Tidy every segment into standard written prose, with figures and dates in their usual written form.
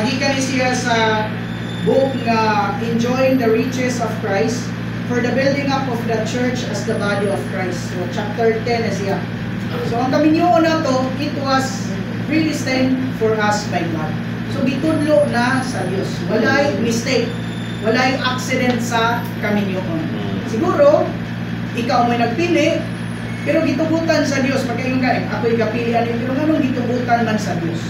gikan ni siya sa book nga Enjoying the Riches of Christ for the building up of the church as the body of Christ. So chapter 10 na siya. So ang kaminyoon na to, it was really sent for us by God. So gitudlo na sa Dios. Walay mistake, walay accident sa kaminyoon. Siguro ikaw mo'y nagpili, pero gitubutan sa Dios. Pagkayon kay ako'y kapili ani, pero nganong gitubutan man sa Dios?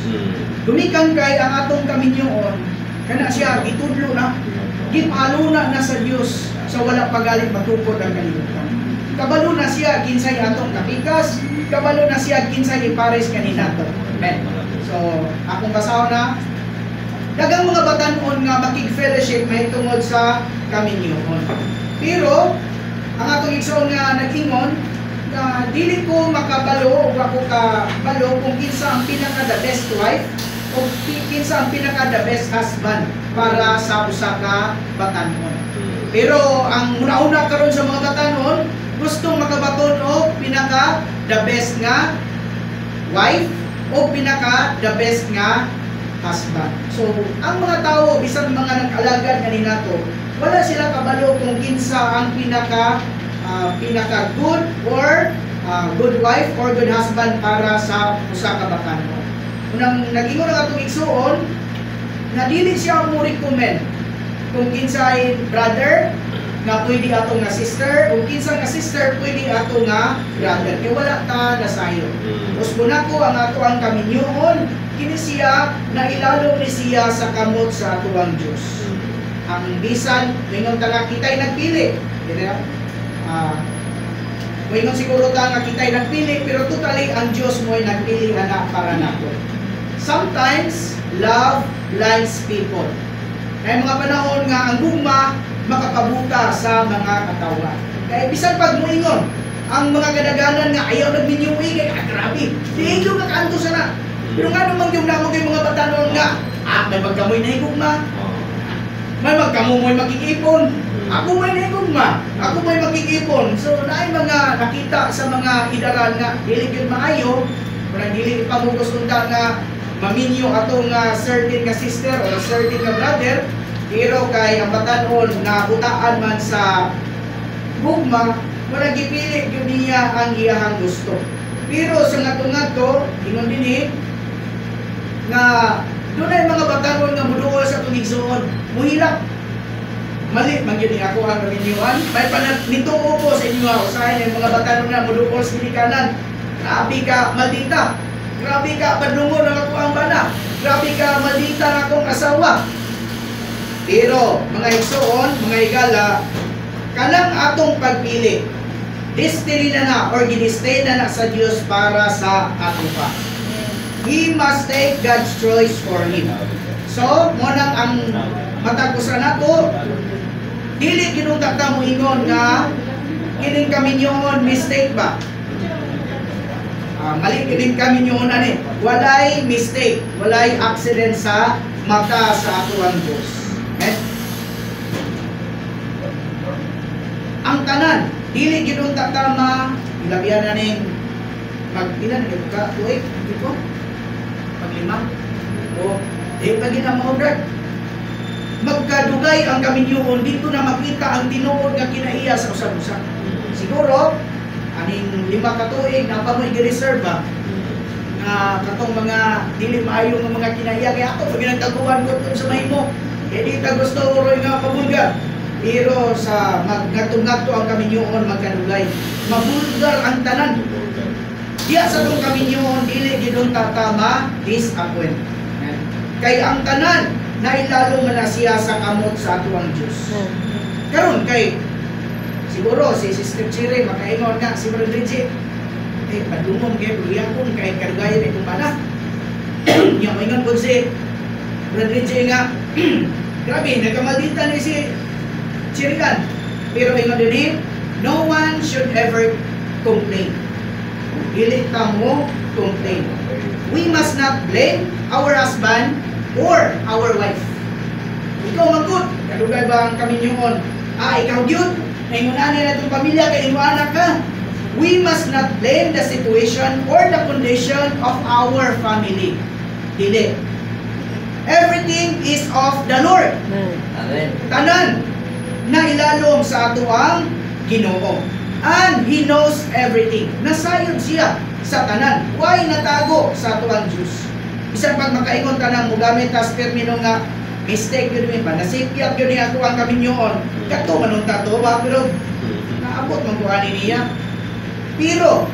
Gumikan kay ang atong kaminyoon, kana siya gitudlo na, gipalo na sa Dios. So wala pagalit matukod ang kalibutan. Kabalo na siya kinsay atong kapikas, kabalo na siya kinsay ipares kanina to. Amen. So akong basaw na dagang mga batan-on nga makig-fellowship mahitungod sa kaminyoon. Pero ang atong igsoon nga nag-ingon na dili ko makabalo o ako kabalo kung kinsa ang pinaka the best wife o kinsa ang pinaka the best husband para sa usa ka batan-on. Pero ang una-una karon sa mga batanon, gustong makabaton o pinaka the best nga wife o pinaka the best nga husband. So, ang mga tao, bisan mga nag-alagad kanina to, wala sila kabalo kung kinsa ang pinaka good or good wife or good husband para sa usa ka batanon. Unang nag-ingon ang atong igsuon, na dili siya mo recommend kung kinsa ay brother nga pwede ato nga sister o kinsa nga sister pwede ato nga brother kay wala ta nasayo. Usbon ako ang ato ang kaminyoon kini siya na ilalo ni siya sa kamot sa atuang Dios. Ang bisan mingon ta nga kitay nagpili, mingon siguro ta nga kitay nagpili pero totally ang Dios mo'y nagpili ana para nato. Sometimes love blinds people. Kaya mga panahon nga ang gugma makapabuta sa mga katawan. Kaya bisan pag moingon, ang mga kadaganan nga ayaw nagminyuwi kay grabe. Diyo ka kanto sana. Pero nga naman yung namo kay mga batanon nga, may magkamoy na higugma. May magkamoy makikipon. Ako may nahigugma. Ako may makikipon. So naay mga nakita sa mga idaran nga dili gyud maayo, kung dili pamugos unta nga maminyo ato nga certain nga sister o certain nga brother, pero kay ang batanon na butaan man sa gugma, wala gipili gyud niya ang iyahang gusto. Pero sa ngadto-ngadto, ingon dinhi nga dunay mga batanon nga muduol sa tunigsoon, muhilak. Mali man gyud ako ang kaminyoan. May nituo ko sa inyo usahay ng mga batanon nga muduol sa kanan. Grabe ka maldita. Grabe ka padungol ng ako ang bana. Grabe ka maldita ng akong asawa. Pero mga igsoon, mga igala, kanang atong pagpili, destiny na or ginistay na sa Dios para sa ato pa. He must take God's choice for him. So, monang ang matagusan nato, dili ginunta ta mo ingon nga kining kaminyoon mistake ba? Mali kining kaminyoon ani. Walay mistake, walay accident sa mata sa atuang Dios. Okay? Ang tanan, dili ginunta tama, ilabihan na ning pag-ilan ka tuig, dito? Pag-lima? O, pa ginamahobrat. Magkadugay ang kaminyoon, dito na makita ang tinuod nga kinaiya sa usab-usab. Siguro, aning 5 ka tuig, napamoy gi-reserve ba? Nga katong mga dili maayo nga mga kinaiya, kaya ako, pag ginagtaguan ko sa mahimo, kaya di ta gusto roy nga pabulgar. Pero sa maggatong-gatto ang kaminyoon magkadugay. Mabulgar ang tanan. Diya sa itong kaminyoon, dili gidong tatama, disappoint. Kay ang tanan, nailalo man na siya sa kamot sa ato ang Diyos. Karon kay, siguro si Sister Chire, makaingon nga, si Brother Richie, padungong kay Bruyakon, kay kadugayan itong bana. Yung maingon ko si Brother Richie nga, grabe, nagkamaldita ni si Chirikan. Pero ingon din, no one should ever complain. Dili ta mo complain. We must not blame our husband or our wife. Ikaw magkut, kadugay ba ang kaminyoon? Ikaw yun, naingunan na itong pamilya, kay imo anak ka. We must not blame the situation or the condition of our family. Dili. Everything is of the Lord. Amen. Tanan na ilalom sa ato ang Ginoo. And He knows everything. Nasayod siya sa tanan. Why natago sa ato ang Diyos? Bisan pag makaingon tanan mo gamit tas termino nga mistake yun mi ba? Nasipyat yun ni ato ang kaminyoon. Kato manunta to ba? Pero naabot man ko ani niya. Pero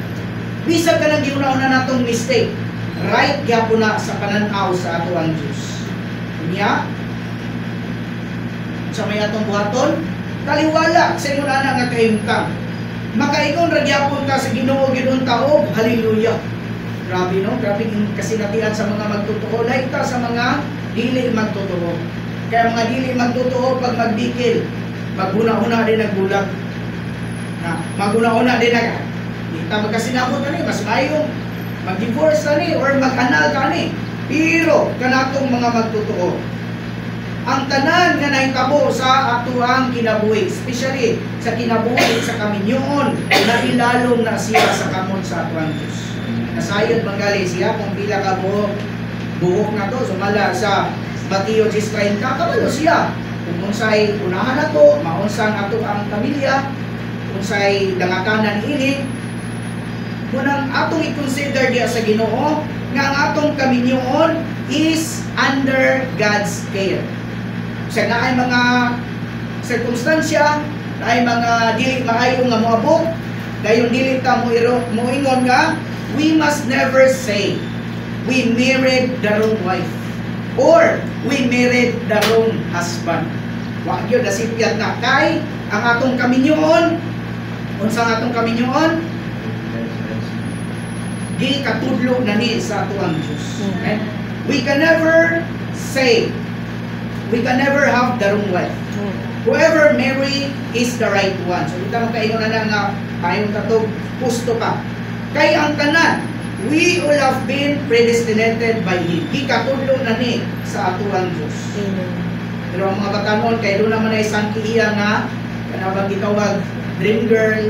bisan ka nang giuna-una natong mistake, right gyapon na sa pananaw sa ato ang Diyos. Niya sa may atong buhaton, taliwala sa ingon ana nga kahimtang. Makaingon ra gyapon ta sa Ginoo gidon taog, hallelujah. Grabe no, grabe yung kasinatian sa mga magtotoo, lain ta sa mga dili magtotoo. Kaya mga dili magtotoo pag magbikil, maghuna-huna din nagbulag. Na maghuna-huna din nag di ta magkasinabot ani, mas mayong mag-divorce ani or mag-anal ka ani. Pero kanatong mga magtotoo, ang tanan nga nahitabo sa atuang kinabuhi, especially sa kinabuhi sa kaminyoon, na ilalom na siya sa kamon sa atuang Diyos. Nasayod manggali siya kung pila ka buhok na to, sumala sa Mateo 10:30, kabalo siya. Kung unsay unahan na to, maunsang ato ang pamilya, unsay dangatanan ini, munang atong i-consider diya sa Ginoo, nga ang atong kaminyoon is under God's care. Sa naay mga sirkumstansya, naay mga dili maayo nga moabot, dayon dili ta moingon nga we must never say we married the wrong wife or we married the wrong husband. Wa gyud nasipyat na kay ang atong kaminyoon, unsa ang atong kaminyoon? Di katudlo na ni sa ato ang Diyos. Okay? We can never say, we can never have the wrong wife. Whoever marry is the right one. So, dito magkaingon na nga, payong tatog, pusto ka. Kay ang tanan, we all have been predestinated by Him. Di katudlo na ni sa ato ang Diyos. Pero ang mga batanon, kay doon naman ay isang kiiya nga, kanabang gitawag, dream girl,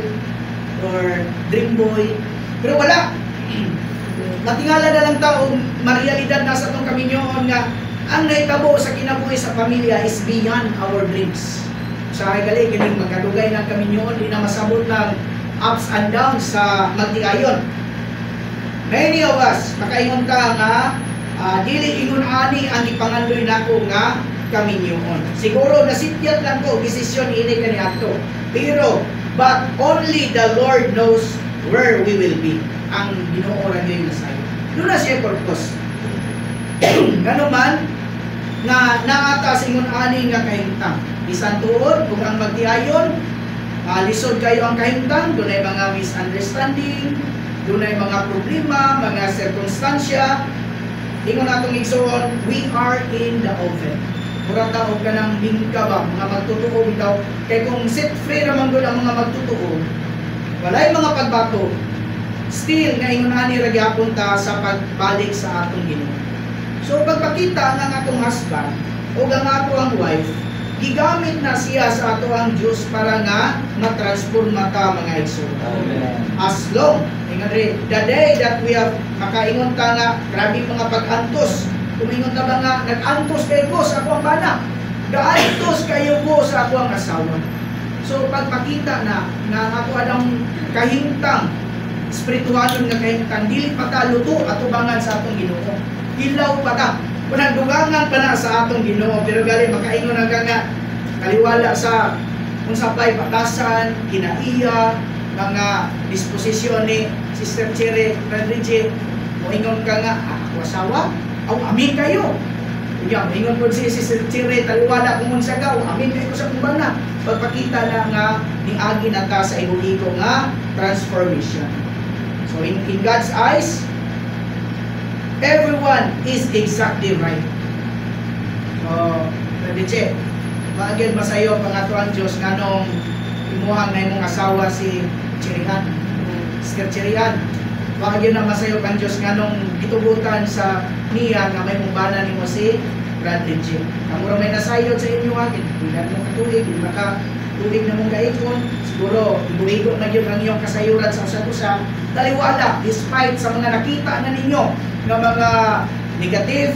or dream boy. Pero wala. Natingala na lang taong marealidad na sa itong kaminyoon nga ang naitabo sa kinabuhi sa pamilya is beyond our dreams. Sa gali, kining magkadugay ng kaminyoon, di na masabot ng ups and downs sa magtigayon. Many of us, makaingon ta nga, dili ingon ani ang ipangandoy nako nga kaminyoon. Siguro nasipyat lang ko, desisyon ini kani ato. Pero, but only the Lord knows where we will be. Ang Ginoo ra gyud na sayo. Doon na siya purpose. Ngano man na naata sa ingon ani nga kahimtang. Bisan tuod kung ang magtiayon, lisod kayo ang kahimtang, dunay mga misunderstanding, dunay mga problema, mga sirkumstansya. Ingon natong igsoon, we are in the oven. Murang taog ka ng bingka ba, mga magtutuo bitaw. Kay kung set free raman doon ang mga magtutuo, walay mga pagbato, still, nga ingon ani ra gyapon ta sa pagbalik sa atong Ginoo. So pagpakita ng atong husband o ang ato ang wife, gigamit na siya sa ato ang Diyos para nga matransforma ta mga igsoon. As long, the day that we have makaingon ta nga grabe mga pag-antos, kumingon ta ba nga nag-antos kayo ko sa akong bana, gaantos kayo ko sa akong asawa. So pagpakita na ato adang kahimtang spiritualon nga kahimtang dili pa ta luto atubangan sa atong Ginoo. Ilaw pa ta. Panagdugangan pa na sa atong Ginoo, pero gali makaingon na nga kaliwala sa kung sapay batasan, kinaiya, mga disposisyon ni Sister Cherry Rodriguez, moingon ka nga, ako asawa, amin kayo. Kuya, moingon po si Sister Cherry, taliwala kung unsa ka, amin kayo sa kumbana. Pagpakita na nga, niagi na ta sa igo-igo nga transformation. So in God's eyes, everyone is exactly right. So, Rodriguez, maagyan masayo pangatuan Diyos nga nung imuhang na imong asawa si Chirihan, Sister Chirihan. Maagyan na masayo kang Diyos nga nung gitubutan sa niya nga may mubana ni mo si Bradley Jim. Ang mura may nasayod sa inyo agad, hindi na mo katulig, hindi makatulig na mong gaikon, siguro ibuhigo na yun ang iyong kasayuran sa usa-usa. Taliwala, despite sa mga nakita na ninyo ng mga negative,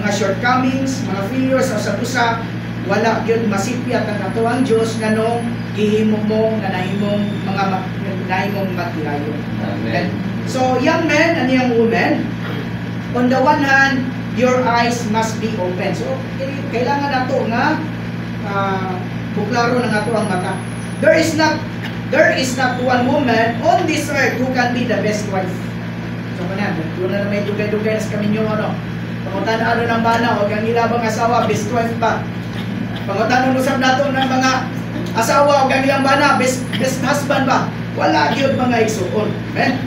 mga shortcomings, mga failures sa usa-usa, wala gyud masipyat ang atuang Dios nganong gihimo mo nga nahimong mga nahimong maghigayon. Amen. So young men and young women, on the one hand, your eyes must be open. So kailangan nato nga buklaro ng ato ang mata. There is not one woman on this earth who can be the best wife. So kanan, doon na may dugay-dugay na sa kaminyo ano. Pangutan ano ng bana o kang ilabang asawa best wife ba? Pangutan usab nato ng mga asawa o kang ilang bana best husband ba? Wala gyud mga igsuon. Amen.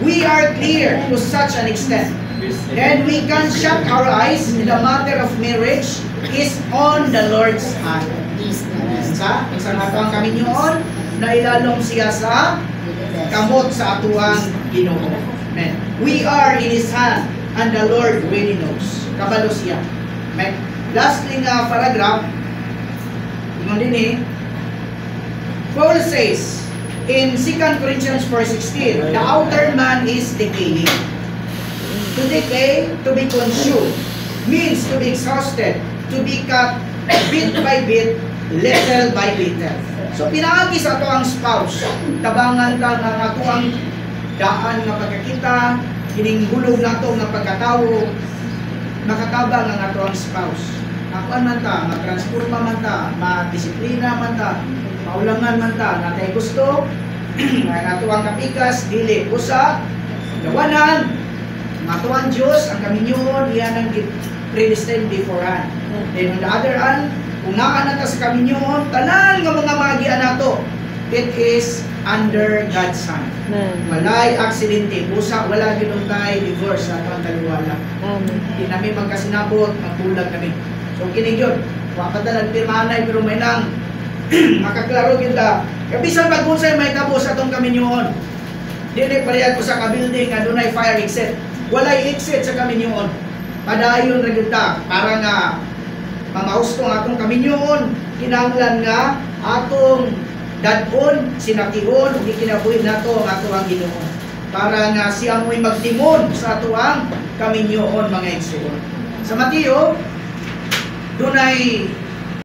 We are clear to such an extent. Then we can shut our eyes in the matter of marriage is on the Lord's hand. Sa isang atong kaminyoon na ilalong siya sa kamot sa atuang Ginoo. Amen. We are in His hand and the Lord really knows. Kabalo siya. Amen. Lastly nga paragraph, ingon din Paul says in 2 Corinthians 4:16, the outer man is decaying. To decay, to be consumed, means to be exhausted, to be cut bit by bit, little by little. So pinaagi sa ato ang spouse, tabangan ta ng ato ang daan nga pagkakita, hininghulog nato nga pagkatawo, makatabang ang ato ang spouse. Nakuan man ta, matransforma man ta, madisiplina man ta, maulangan man ta, natay gusto, nga ato ang kapikas, dili usa, gawanan, ato ang Diyos, ang kaminyoon, iyan ang predestined beforehand. Then on the other hand, kung naa na ta sa kaminyoon, tanan nga mga magian nato, it is under God's hand. Walay aksidente, usa wala gyud tay divorce sa atong kaliwala. Di nami magkasinabot, magbulag kami. So kini gyud, wa pa ta nagpirmahanay pero may nang makaklaro gyud ta. Kabisan pag unsay may tabo sa atong kaminyoon. Dili parehas ko sa ka-building nga dunay fire exit. Walay exit sa kaminyoon. Padayon ra gyud ta para nga mamahustong atong kaminyoon, kinahanglan nga atong dadon, sinatihon, ug kinabuhi nato ang ato ang Ginoo. Para nga siya mo'y magtimon sa ato ang kaminyoon mga igsoon. Sa Mateo, dunay